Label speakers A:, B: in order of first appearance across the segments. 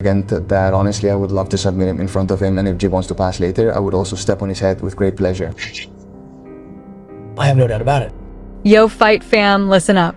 A: that honestly I would love to submit him in front of him, and if Jib wants to pass later, I would also step on his head with great pleasure.
B: I have no doubt about it.
C: Yo, fight fam, listen up.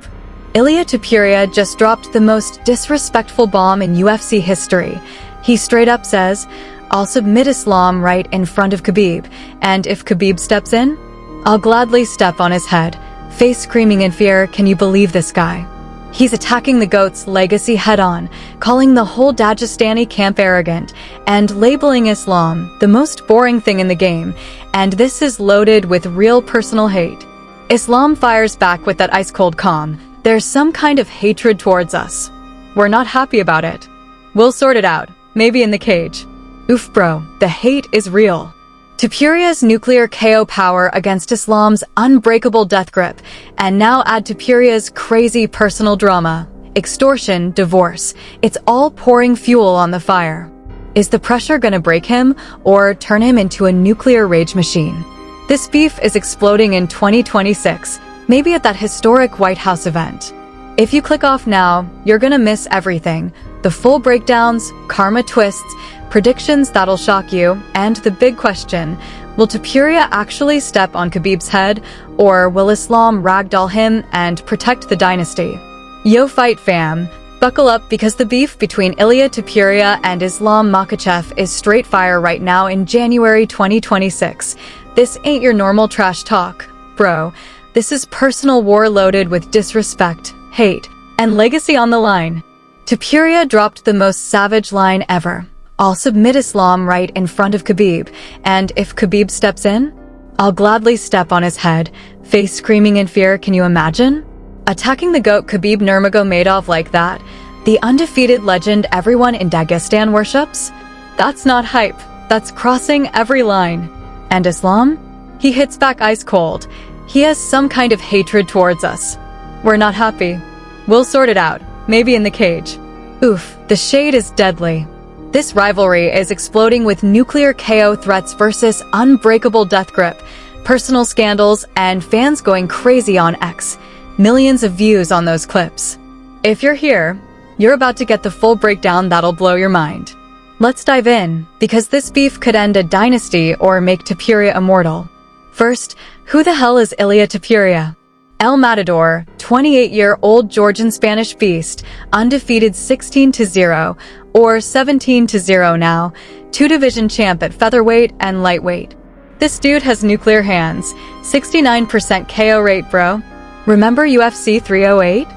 C: Ilia Topuria just dropped the most disrespectful bomb in UFC history. He straight up says, "I'll submit Islam right in front of Khabib, and if Khabib steps in, I'll gladly step on his head." Face screaming in fear, can you believe this guy? He's attacking the GOAT's legacy head-on, calling the whole Dagestani camp arrogant, and labeling Islam the most boring thing in the game, and this is loaded with real personal hate. Islam fires back with that ice-cold calm. There's some kind of hatred towards us. We're not happy about it. We'll sort it out, maybe in the cage. Oof bro, the hate is real. Topuria's nuclear KO power against Islam's unbreakable death grip, and now add Topuria's crazy personal drama, extortion, divorce. It's all pouring fuel on the fire. Is the pressure gonna break him or turn him into a nuclear rage machine? This beef is exploding in 2026, maybe at that historic White House event. If you click off now, you're gonna miss everything. The full breakdowns, karma twists, predictions that'll shock you, and the big question, will Topuria actually step on Khabib's head, or will Islam ragdoll him and protect the dynasty? Yo fight fam, buckle up because the beef between Ilia Topuria and Islam Makhachev is straight fire right now in January 2026. This ain't your normal trash talk, bro. This is personal war loaded with disrespect, hate, and legacy on the line. Topuria dropped the most savage line ever. "I'll submit Islam right in front of Khabib, and if Khabib steps in, I'll gladly step on his head." Face screaming in fear, can you imagine? Attacking the GOAT Khabib Nurmagomedov like that, the undefeated legend everyone in Dagestan worships? That's not hype, that's crossing every line. And Islam? He hits back ice cold. He has some kind of hatred towards us. We're not happy. We'll sort it out, maybe in the cage. Oof, the shade is deadly. This rivalry is exploding with nuclear KO threats versus unbreakable death grip, personal scandals, and fans going crazy on X. Millions of views on those clips. If you're here, you're about to get the full breakdown that'll blow your mind. Let's dive in, because this beef could end a dynasty or make Topuria immortal. First, who the hell is Ilia Topuria? El Matador, 28-year-old Georgian Spanish beast, undefeated 16-0, or 17-0 now, two-division champ at featherweight and lightweight. This dude has nuclear hands, 69% KO rate, bro. Remember UFC 308?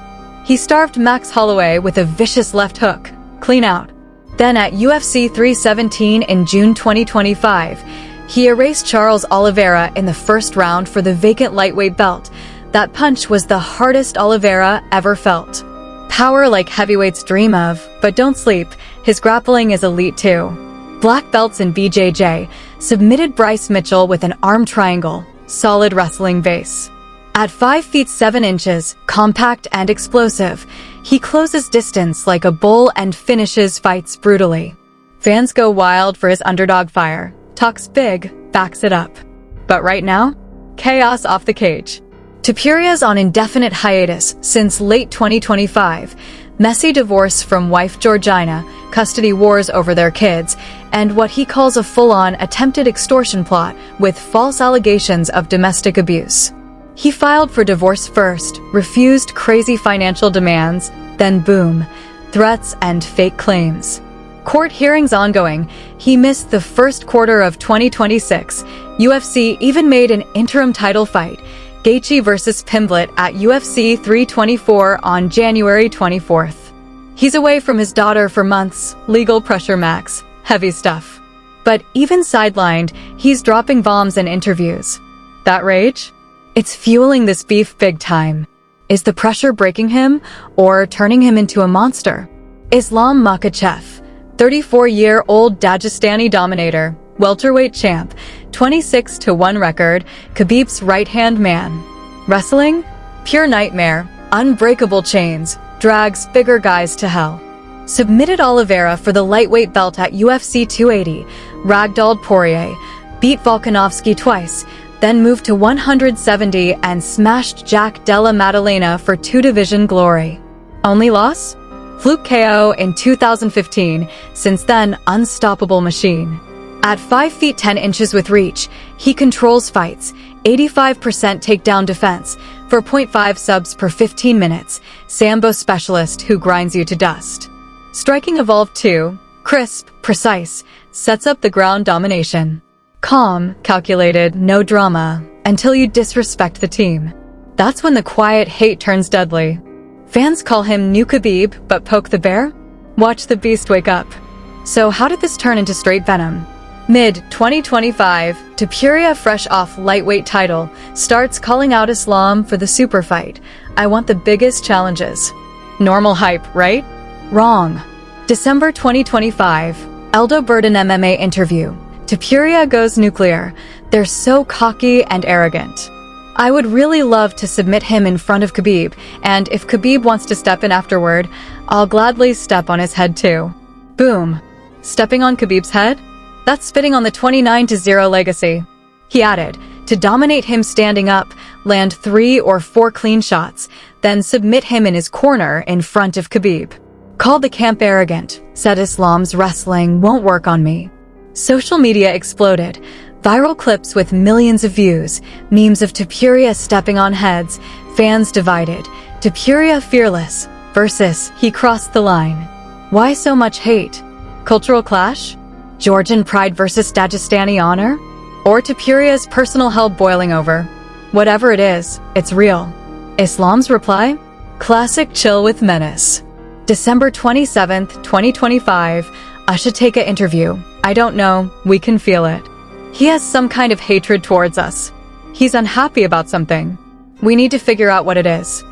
C: He starved Max Holloway with a vicious left hook, clean out. Then at UFC 317 in June 2025, he erased Charles Oliveira in the first round for the vacant lightweight belt. That punch was the hardest Oliveira ever felt. Power like heavyweights dream of, but don't sleep, his grappling is elite too. Black belts in BJJ, submitted Bryce Mitchell with an arm triangle, solid wrestling base. At 5 feet 7 inches, compact and explosive, he closes distance like a bull and finishes fights brutally. Fans go wild for his underdog fire. Talks big, backs it up. But right now, chaos off the cage. Topuria's on indefinite hiatus since late 2025. Messy divorce from wife Georgina, custody wars over their kids, and what he calls a full-on attempted extortion plot with false allegations of domestic abuse. He filed for divorce first, refused crazy financial demands, then boom, threats and fake claims. Court hearings ongoing, he missed the first quarter of 2026. UFC even made an interim title fight, Gaethje vs. Pimblett at UFC 324 on January 24th. He's away from his daughter for months, legal pressure max, heavy stuff. But even sidelined, he's dropping bombs in interviews. That rage? It's fueling this beef big time. Is the pressure breaking him or turning him into a monster? Islam Makhachev, 34-year-old Dagestani dominator, welterweight champ, 26-1 record, Khabib's right-hand man. Wrestling? Pure nightmare, unbreakable chains, drags bigger guys to hell. Submitted Oliveira for the lightweight belt at UFC 280, ragdolled Poirier, beat Volkanovski twice, then moved to 170 and smashed Jack Della Maddalena for two-division glory. Only loss? Fluke KO in 2015, since then unstoppable machine. At 5 feet 10 inches with reach, he controls fights, 85% takedown defense, for 0.5 subs per 15 minutes, Sambo specialist who grinds you to dust. Striking Evolved 2, crisp, precise, sets up the ground domination. Calm, calculated, no drama, until you disrespect the team. That's when the quiet hate turns deadly. Fans call him New KHABIB, but poke the bear? Watch the beast wake up. So how did this turn into straight venom? Mid-2025, TOPURIA, fresh off lightweight title, starts calling out Islam for the super fight. I want the biggest challenges. Normal hype, right? Wrong. December 2025, Eldo Burden MMA interview. TOPURIA goes nuclear. They're so cocky and arrogant. I would really love to submit him in front of KHABIB, and if KHABIB wants to step in afterward, I'll gladly step on his head too. Boom. Stepping on KHABIB's head? That's spitting on the 29-0 legacy. He added, to dominate him standing up, land 3 or 4 clean shots, then submit him in his corner in front of KHABIB. Called the camp arrogant, said Islam's wrestling won't work on me. Social media exploded. Viral clips with millions of views, memes of TOPURIA stepping on heads, fans divided. TOPURIA fearless versus he crossed the line. Why so much hate? Cultural clash? Georgian pride versus Dagestani honor? Or TOPURIA's personal hell boiling over? Whatever it is, it's real. Islam's reply? Classic chill with menace. December 27th, 2025, Ushateka interview. I don't know, we can feel it. He has some kind of hatred towards us. He's unhappy about something. We need to figure out what it is.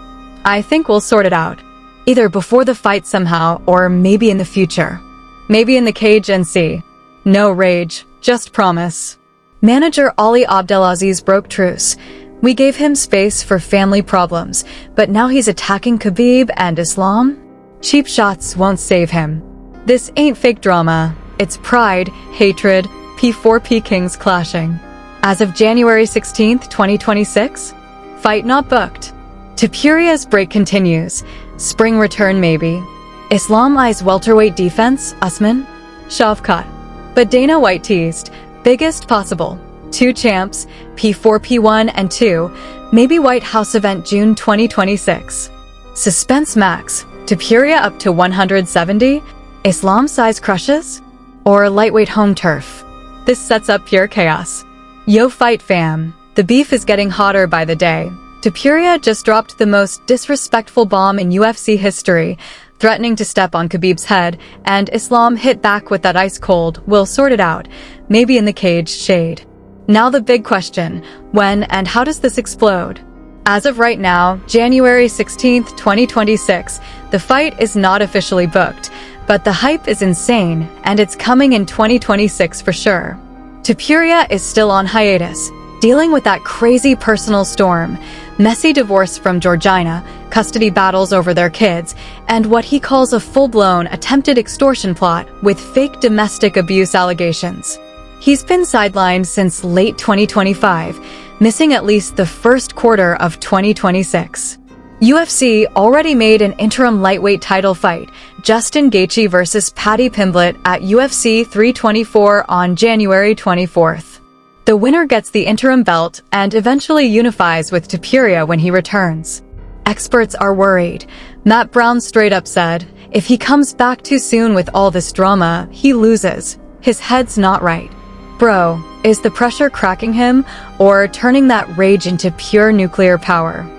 C: I think we'll sort it out. Either before the fight somehow, or maybe in the future. Maybe in the cage and see. No rage, just promise. Manager Ali Abdelaziz broke truce. We gave him space for family problems, but now he's attacking KHABIB and Islam? Cheap shots won't save him. This ain't fake drama. It's pride, hatred, P4P kings clashing. As of January 16th, 2026, fight not booked. TOPURIA's break continues. Spring return maybe. Islam eyes welterweight defense, Usman? Shavkat. But Dana White teased, biggest possible. 2 champs, P4P1 and 2, maybe White House event June 2026. Suspense max, TOPURIA up to 170, Islam size crushes? Or lightweight home turf? This sets up pure chaos. Yo fight fam, the beef is getting hotter by the day. TOPURIA just dropped the most disrespectful bomb in UFC history, threatening to step on KHABIB's head, and Islam hit back with that ice cold, we'll sort it out, maybe in the cage shade. Now the big question, when and how does this explode? As of right now, January 16th, 2026, the fight is not officially booked, but the hype is insane, and it's coming in 2026 for sure. TOPURIA is still on hiatus, dealing with that crazy personal storm, messy divorce from Georgina, custody battles over their kids, and what he calls a full-blown attempted extortion plot with fake domestic abuse allegations. He's been sidelined since late 2025, missing at least the first quarter of 2026. UFC already made an interim lightweight title fight, Justin Gaethje versus Paddy Pimblett at UFC 324 on January 24th. The winner gets the interim belt and eventually unifies with TOPURIA when he returns. Experts are worried. Matt Brown straight up said, if he comes back too soon with all this drama, he loses. His head's not right. Bro, is the pressure cracking him or turning that rage into pure nuclear power?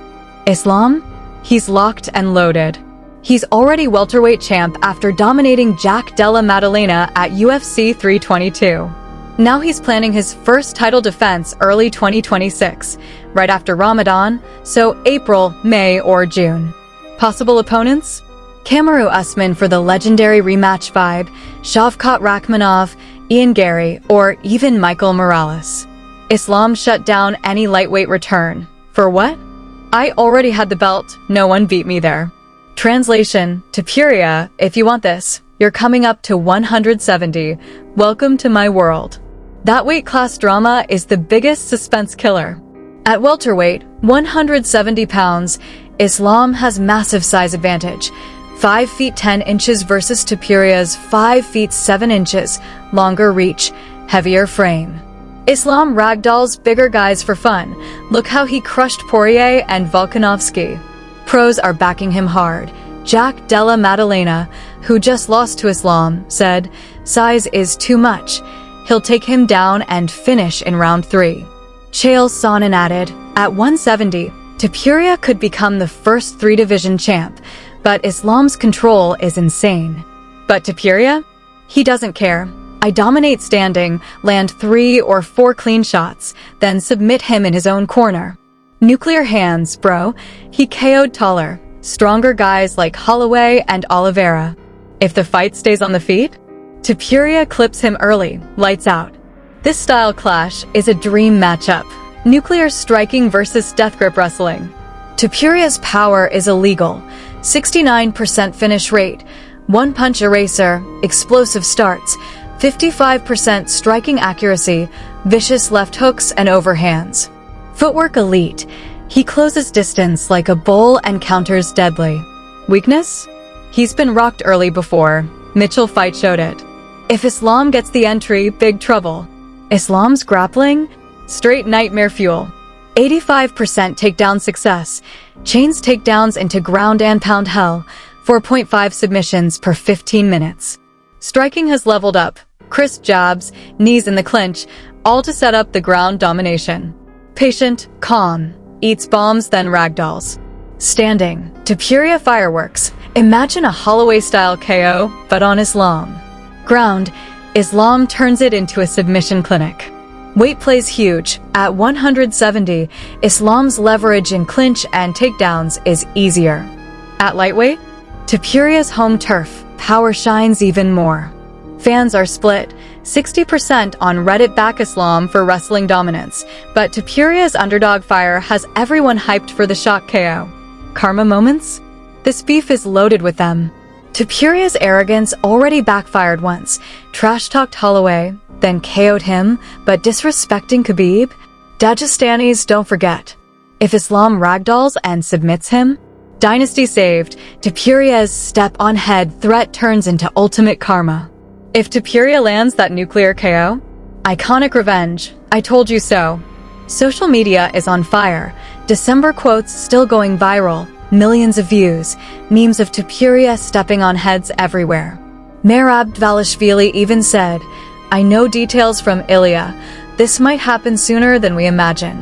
C: Islam? He's locked and loaded. He's already welterweight champ after dominating Jack Della Maddalena at UFC 322. Now he's planning his first title defense early 2026, right after Ramadan, so April, May, or June. Possible opponents? Kamaru Usman for the legendary rematch vibe, Shavkat Rakhmonov, Ian Gary, or even Michael Morales. Islam shut down any lightweight return. For what? I already had the belt, no one beat me there. Translation, TOPURIA, if you want this, you're coming up to 170. Welcome to my world. That weight class drama is the biggest suspense killer. At welterweight, 170 pounds, Islam has massive size advantage, 5 feet 10 inches versus Topuria's 5 feet 7 inches, longer reach, heavier frame. Islam ragdolls bigger guys for fun. Look how he crushed Poirier and Volkanovski. Pros are backing him hard. Jack Della Maddalena, who just lost to Islam, said, "Size is too much. He'll take him down and finish in round 3. Chael Sonnen added, "At 170, Topuria could become the first 3-division champ, but Islam's control is insane." But Topuria? He doesn't care. "I dominate standing, land 3 or 4 clean shots, then submit him in his own corner." Nuclear hands, bro. He KO'd taller, stronger guys like Holloway and Oliveira. If the fight stays on the feet, Topuria clips him early, lights out. This style clash is a dream matchup. Nuclear striking versus death grip wrestling. Topuria's power is illegal. 69% finish rate, one-punch eraser, explosive starts, 55% striking accuracy, vicious left hooks and overhands. Footwork elite. He closes distance like a bull and counters deadly. Weakness? He's been rocked early before. Mitchell fight showed it. If Islam gets the entry, big trouble. Islam's grappling? Straight nightmare fuel. 85% takedown success. Chains takedowns into ground and pound hell. 4.5 submissions per 15 minutes. Striking has leveled up. Crisp jabs, knees in the clinch, all to set up the ground domination. Patient, calm, eats bombs then ragdolls. Standing, Topuria fireworks. Imagine a Holloway-style KO, but on Islam. Ground, Islam turns it into a submission clinic. Weight plays huge. At 170, Islam's leverage in clinch and takedowns is easier. At lightweight, Topuria's home turf, power shines even more. Fans are split. 60% on Reddit back Islam for wrestling dominance, but Topuria's underdog fire has everyone hyped for the shock KO. Karma moments? This beef is loaded with them. Topuria's arrogance already backfired once. Trash-talked Holloway, then KO'd him, but disrespecting Khabib? Dagestanis don't forget. If Islam ragdolls and submits him, dynasty saved. Topuria's step-on-head threat turns into ultimate karma. If Topuria lands that nuclear KO, iconic revenge. I told you so. Social media is on fire. December quotes still going viral. Millions of views. Memes of Topuria stepping on heads everywhere. Merab Dvalishvili even said, "I know details from Ilya. This might happen sooner than we imagine."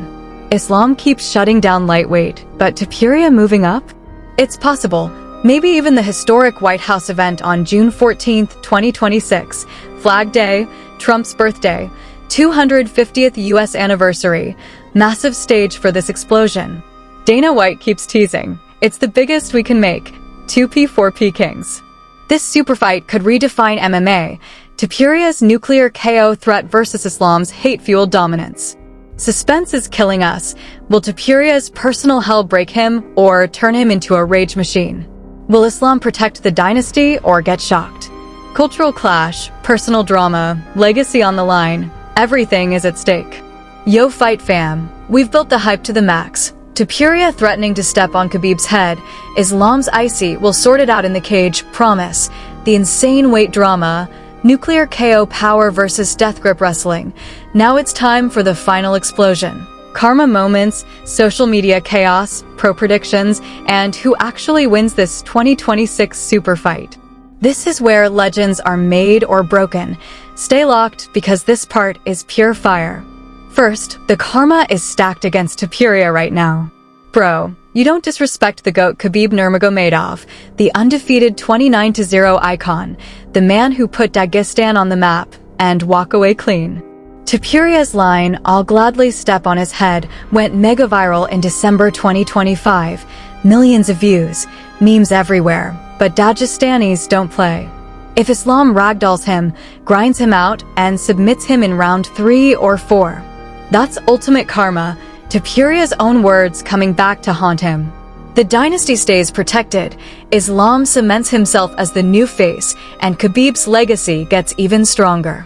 C: Islam keeps shutting down lightweight, but Topuria moving up? It's possible. Maybe even the historic White House event on June 14, 2026. Flag Day, Trump's birthday, 250th U.S. anniversary. Massive stage for this explosion. Dana White keeps teasing. It's the biggest we can make. 2P 4P Kings. This super fight could redefine MMA. Topuria's nuclear KO threat versus Islam's hate-fueled dominance. Suspense is killing us. Will Topuria's personal hell break him or turn him into a rage machine? Will Islam protect the dynasty or get shocked? Cultural clash, personal drama, legacy on the line, everything is at stake. Yo fight fam, we've built the hype to the max. Topuria threatening to step on Khabib's head. Islam's icy will sort it out in the cage, promise. The insane weight drama, nuclear KO power versus death grip wrestling. Now it's time for the final explosion. Karma moments, social media chaos, pro predictions, and who actually wins this 2026 super fight. This is where legends are made or broken. Stay locked because this part is pure fire. First, the karma is stacked against Topuria right now. Bro, you don't disrespect the GOAT Khabib Nurmagomedov, the undefeated 29-0 icon, the man who put Dagestan on the map, and walk away clean. Topuria's line, "I'll gladly step on his head," went mega viral in December 2025. Millions of views, memes everywhere, but Dagestanis don't play. If Islam ragdolls him, grinds him out, and submits him in round 3 or 4, that's ultimate karma, Topuria's own words coming back to haunt him. The dynasty stays protected, Islam cements himself as the new face, and Khabib's legacy gets even stronger.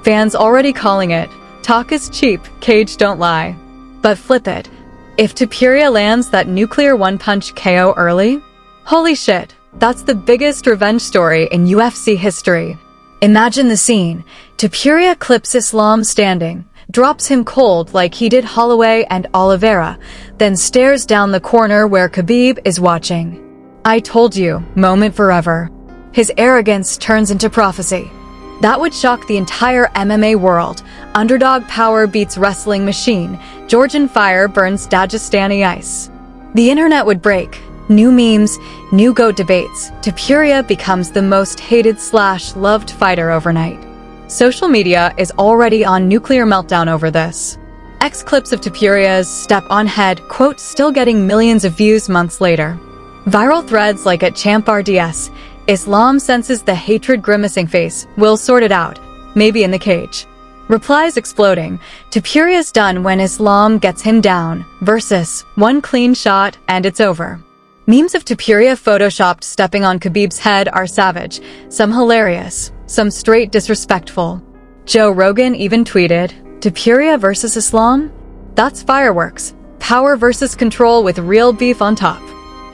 C: Fans already calling it, talk is cheap, cage don't lie. But flip it. If Topuria lands that nuclear one-punch KO early, holy shit, That's the biggest revenge story in UFC history. Imagine the scene. Topuria clips Islam standing, drops him cold like he did Holloway and Oliveira, then stares down the corner where Khabib is watching. I told you, moment forever. His arrogance turns into prophecy. That would shock the entire MMA world. Underdog power beats wrestling machine. Georgian fire burns Dagestani ice. The internet would break. New memes, new GOAT debates. Topuria becomes the most hated/loved fighter overnight. Social media is already on nuclear meltdown over this. X clips of Topuria's step on head quote still getting millions of views months later. Viral threads like at ChampRDS, Islam senses the hatred grimacing face, will sort it out, maybe in the cage. Replies exploding, Topuria's done when Islam gets him down, versus one clean shot and it's over. Memes of Topuria photoshopped stepping on Khabib's head are savage, some hilarious, some straight disrespectful. Joe Rogan even tweeted, Topuria versus Islam? That's fireworks. Power versus control with real beef on top.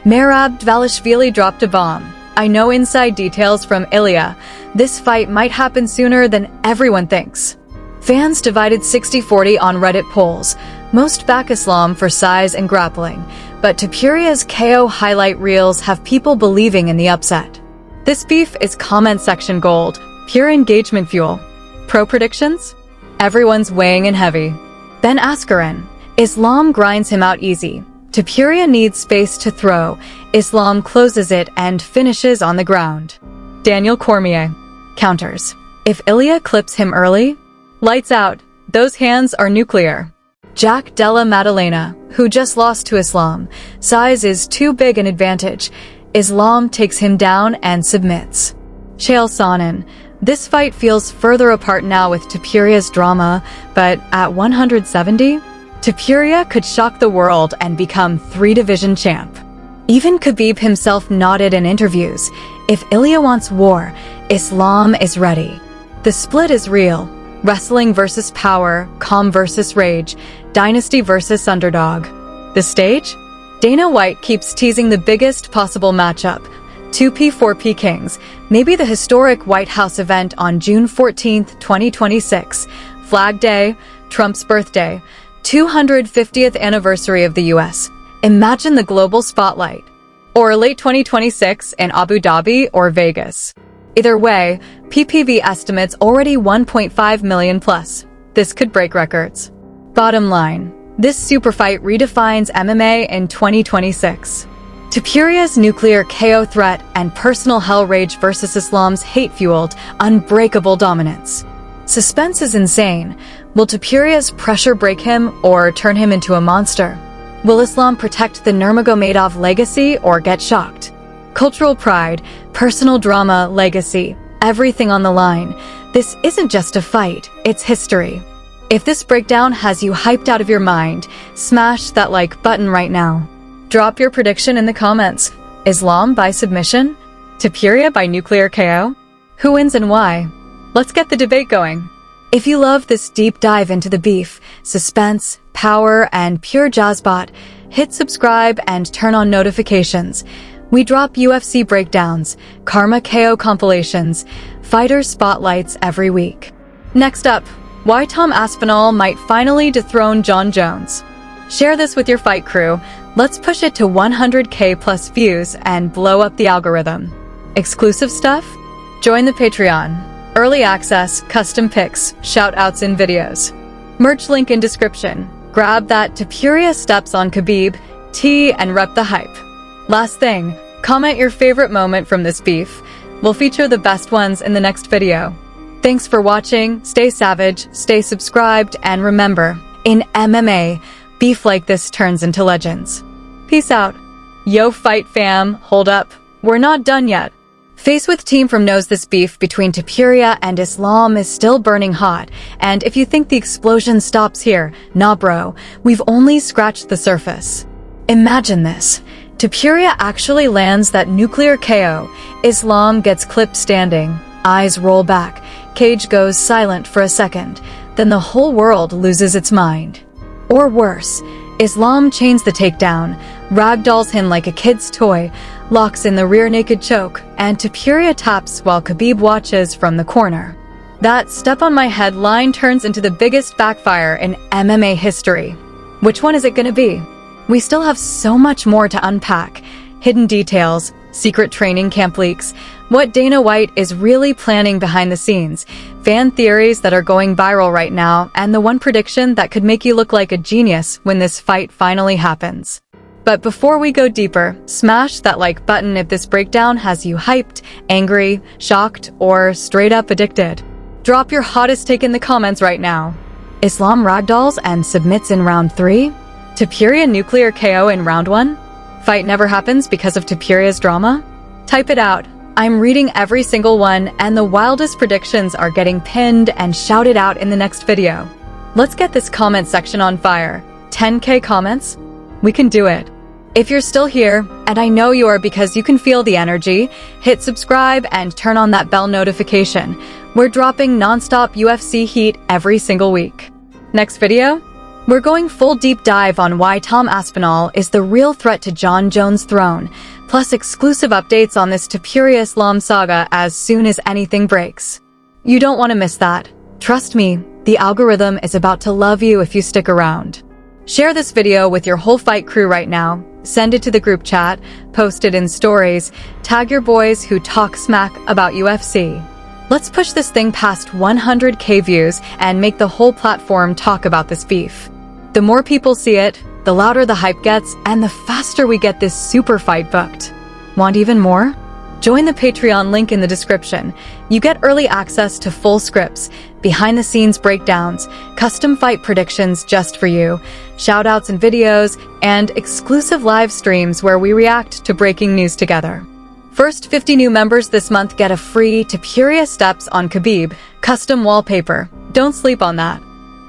C: Merab Dvalishvili dropped a bomb. I know inside details from Ilya. This fight might happen sooner than everyone thinks. Fans divided 60-40 on Reddit polls. Most back Islam for size and grappling, but Topuria's KO highlight reels have people believing in the upset. This beef is comment section gold, pure engagement fuel. Pro predictions? Everyone's weighing in heavy. Ben Askren. Islam grinds him out easy. Topuria needs space to throw. Islam closes it and finishes on the ground. Daniel Cormier. Counters. If Ilya clips him early, lights out. Those hands are nuclear. Jack Della Maddalena, who just lost to Islam. Size is too big an advantage. Islam takes him down and submits. Chael Sonnen. This fight feels further apart now with Topuria's drama, but at 170, Topuria could shock the world and become 3-division champ. Even Khabib himself nodded in interviews. If Ilya wants war, Islam is ready. The split is real. Wrestling versus power, calm versus rage, dynasty versus underdog. The stage? Dana White keeps teasing the biggest possible matchup. 2P4P Kings, maybe the historic White House event on June 14, 2026. Flag Day, Trump's birthday, 250th anniversary of the US. Imagine the global spotlight. Or late 2026 in Abu Dhabi or Vegas. Either way, PPV estimates already 1.5 million plus. This could break records. Bottom line, this super fight redefines MMA in 2026. Topuria's nuclear KO threat and personal hell rage versus Islam's hate-fueled, unbreakable dominance. Suspense is insane. Will Topuria's pressure break him or turn him into a monster? Will Islam protect the Nurmagomedov legacy or get shocked? Cultural pride, personal drama, legacy, everything on the line. This isn't just a fight, it's history. If this breakdown has you hyped out of your mind, smash that like button right now. Drop your prediction in the comments. Islam by submission? Topuria by nuclear KO? Who wins and why? Let's get the debate going. If you love this deep dive into the beef, suspense, power, and pure jazzbot, hit subscribe and turn on notifications. We drop UFC breakdowns, Karma KO compilations, fighter spotlights every week. Next up, why Tom Aspinall might finally dethrone Jon Jones. Share this with your fight crew. Let's push it to 100K plus views and blow up the algorithm. Exclusive stuff? Join the Patreon. Early access, custom pics, shout-outs in videos. Merch link in description. Grab that Topuria steps on Khabib, tee, and rep the hype. Last thing, comment your favorite moment from this beef. We'll feature the best ones in the next video. Thanks for watching, stay savage, stay subscribed, and remember, in MMA, beef like this turns into legends. Peace out. Yo fight fam, hold up. We're not done yet. Face with team from knows this beef between Topuria and Islam is still burning hot, and if you think the explosion stops here, nah bro, we've only scratched the surface. Imagine this. Topuria actually lands that nuclear KO. Islam gets clipped standing. Eyes roll back. Cage goes silent for a second. Then the whole world loses its mind. Or worse, Islam chains the takedown, ragdolls him like a kid's toy, locks in the rear naked choke, and Topuria taps while Khabib watches from the corner. That step on my head line turns into the biggest backfire in MMA history. Which one is it gonna be? We still have so much more to unpack. Hidden details, secret training camp leaks, what Dana White is really planning behind the scenes, fan theories that are going viral right now, and the one prediction that could make you look like a genius when this fight finally happens. But before we go deeper, smash that like button if this breakdown has you hyped, angry, shocked, or straight up addicted. Drop your hottest take in the comments right now. Islam ragdolls and submits in round 3? Topuria nuclear KO in round 1? Fight never happens because of Topuria's drama? Type it out. I'm reading every single one, and the wildest predictions are getting pinned and shouted out in the next video. Let's get this comment section on fire. 10K comments? We can do it. If you're still here, and I know you are because you can feel the energy, hit subscribe and turn on that bell notification. We're dropping non-stop UFC heat every single week. Next video? We're going full deep dive on why Tom Aspinall is the real threat to Jon Jones' throne, plus exclusive updates on this Topuria Islam saga as soon as anything breaks. You don't want to miss that. Trust me, the algorithm is about to love you if you stick around. Share this video with your whole fight crew right now. Send it to the group chat, post it in stories, tag your boys who talk smack about UFC. Let's push this thing past 100K views and make the whole platform talk about this beef. The more people see it, the louder the hype gets, and the faster we get this super fight booked. Want even more? Join the Patreon link in the description. You get early access to full scripts, behind-the-scenes breakdowns, custom fight predictions just for you, shoutouts and videos, and exclusive live streams where we react to breaking news together. First 50 new members this month get a free Topuria Steps on KHABIB custom wallpaper. Don't sleep on that.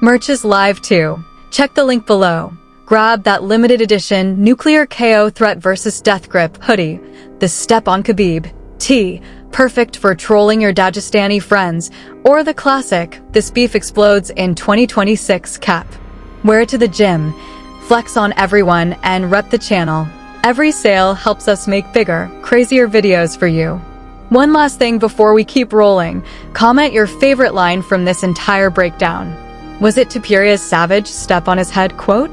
C: Merch is live too. Check the link below. Grab that limited edition Nuclear KO Threat vs. Death Grip hoodie, the Step on KHABIB tee, perfect for trolling your Dagestani friends, or the classic This Beef Explodes in 2026 cap. Wear it to the gym, flex on everyone, and rep the channel. Every sale helps us make bigger, crazier videos for you. One last thing before we keep rolling. Comment your favorite line from this entire breakdown. Was it Topuria's savage step on his head quote?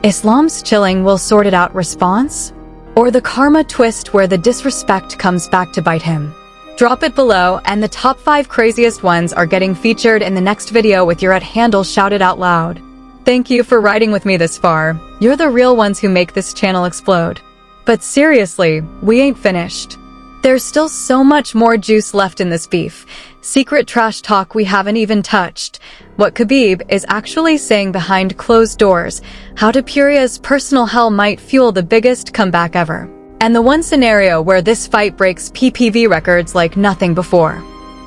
C: Islam's chilling will sort it out response? Or the karma twist where the disrespect comes back to bite him? Drop it below, and the top 5 craziest ones are getting featured in the next video with your @handle shouted out loud. Thank you for riding with me this far. You're the real ones who make this channel explode. But seriously, we ain't finished. There's still so much more juice left in this beef. Secret trash talk we haven't even touched. What Khabib is actually saying behind closed doors. How Topuria's personal hell might fuel the biggest comeback ever. And the one scenario where this fight breaks PPV records like nothing before.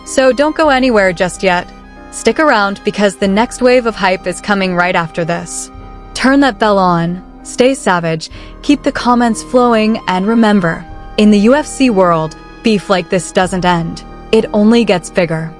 C: So don't go anywhere just yet. Stick around because the next wave of hype is coming right after this. Turn that bell on. Stay savage, keep the comments flowing, and remember, in the UFC world, beef like this doesn't end. It only gets bigger.